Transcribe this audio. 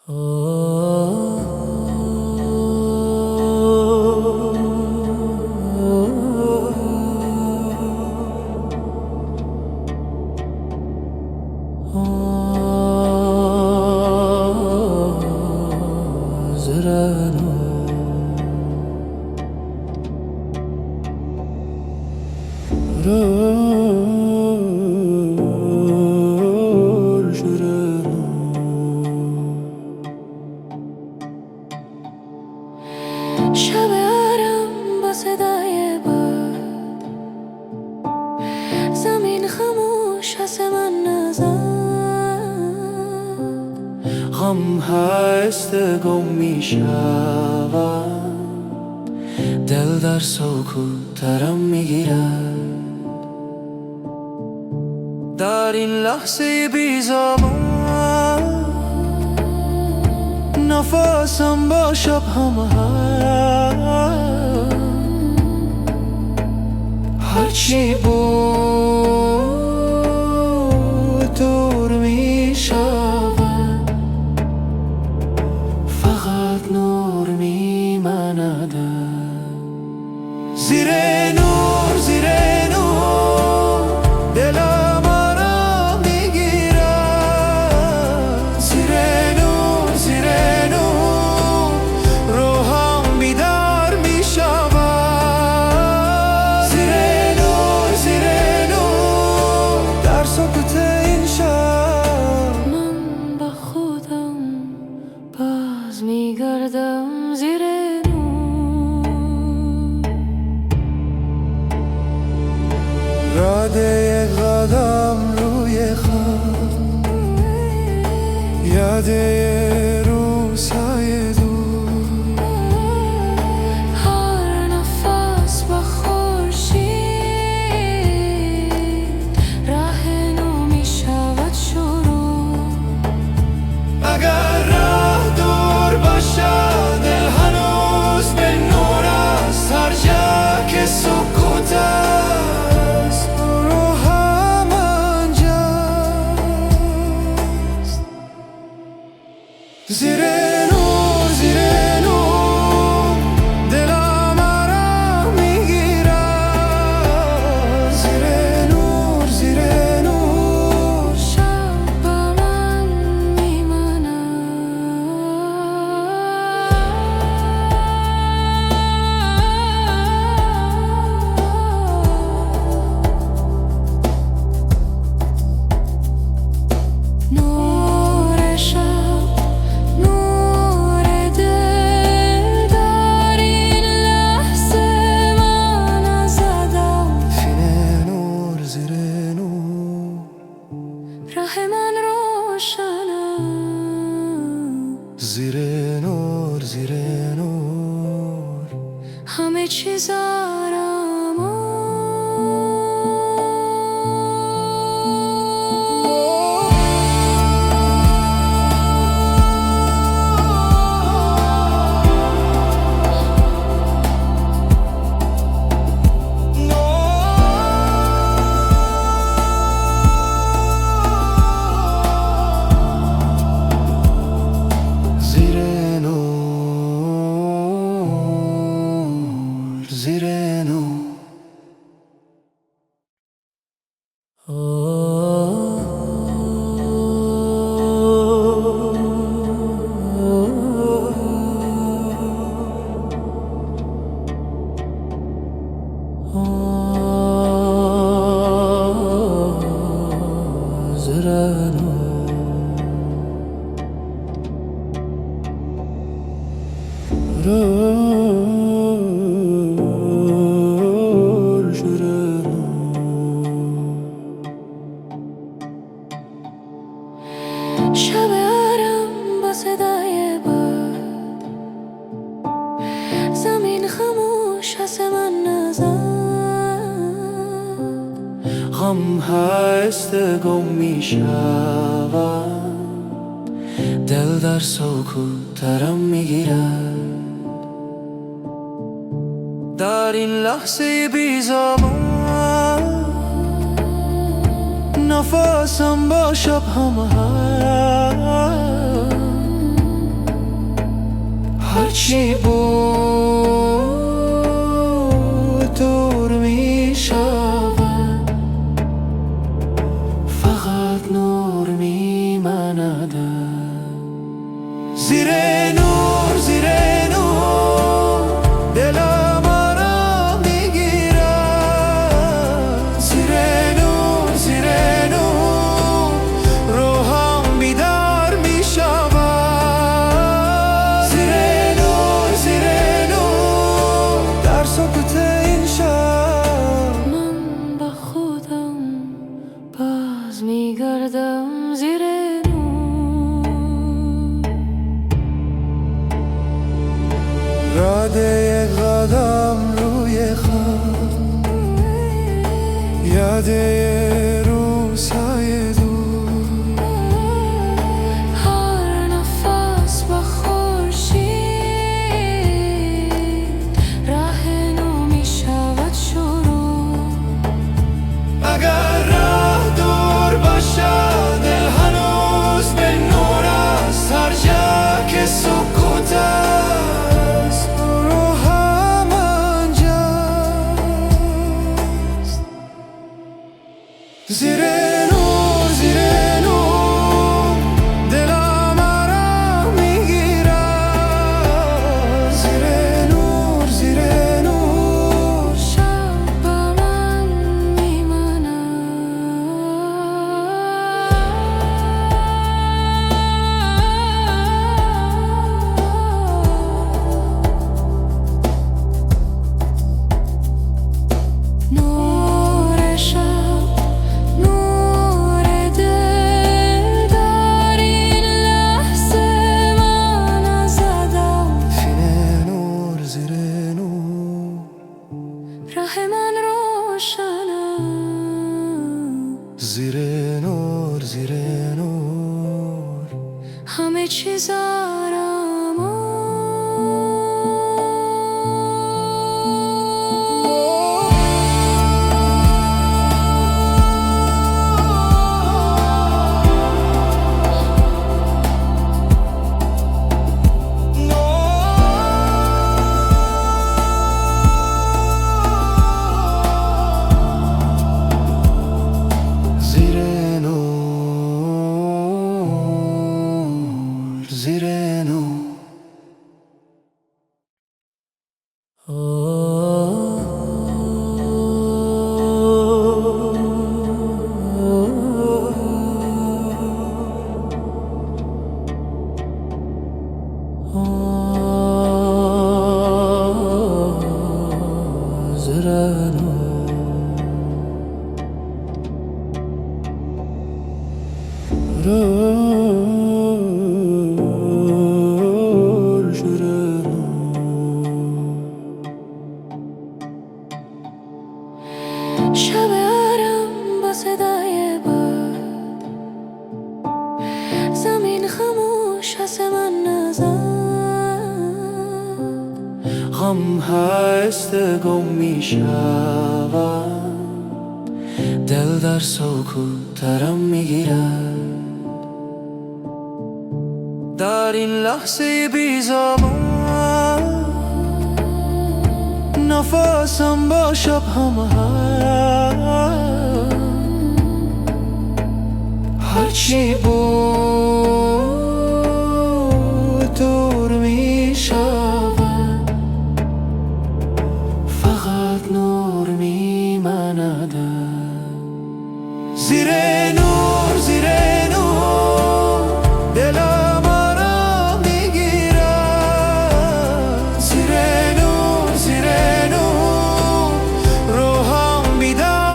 شب آرام با صدای باد، زمین خاموش آسمان نزد. غم هست گم می شود، دل در سکوت ترم می گیرد. در این لحظه بی زمان نفسم با شب هم هرچی بود دور می شود، فقط نور می ماند. زیر نور زیر نور دلم آرام می گیرد. زیر نور زیر نور روحم بیدار می شود. زیر نور زیر نور در سکوت این شب من با خودم باز می گردم. زیر رده قدم روی خم، یاده روزهای دور. هر نفس با خورشید راه نو می شود شروع. اگر راه دور باشد دل هنوز به نور است. هر جا که سکوت است روحم آنجاست. زیر نور زیر نور دلم آرام میگیرد. زیر نور زیر نور شب با من می ماند. نور شب نور دل در این لحظه من زدم. زیر نور زیر نور راه من روشن است. زیر نور زیر نور همه چیز آرام زیر نور زیر نور. شب آرام با صدای باد، زمین خاموش آسمان نزد. غم هست گم می شود، دل در سکوت ترم می گیرد. در این لحظه بی زمان نفسم با شب هم هرچی بود دور می شود، فقط نور می ماند. زیر نور زیر نور دلم آرام میگیرد، زیر نور زیر نور روحم بیدار می شود، زیر نور زیر نور در سکوت این شب من با خودم باز میگردم زیر رده یک قدم روی خم، یاد یه روزهای دور، هر نفس با خورشید راه نو می شود شروع. اگر راه دور باشد دل هنوز به نور است، هر جا که سکوت است روحم آنجاست. زیر نور زیر نور دلم آرام میگیرد، زیر نور زیر نور شب با من میماند. نور شب نور دل در این لحظه من زدم، زیر نور زیر نور راه من روشن است. زیر نور زیر نور همه چیز آرام زیر نور زیر نور شب آرام با صدای باد، زمین خاموش آسمان نزد. غم هست گم می شود، دل در سکوت ترم می گیرد. در این لحظه بی زمان نفسم با شب هم هست، هرچی بود دور می شود، فقط نور می ماند. زیر نور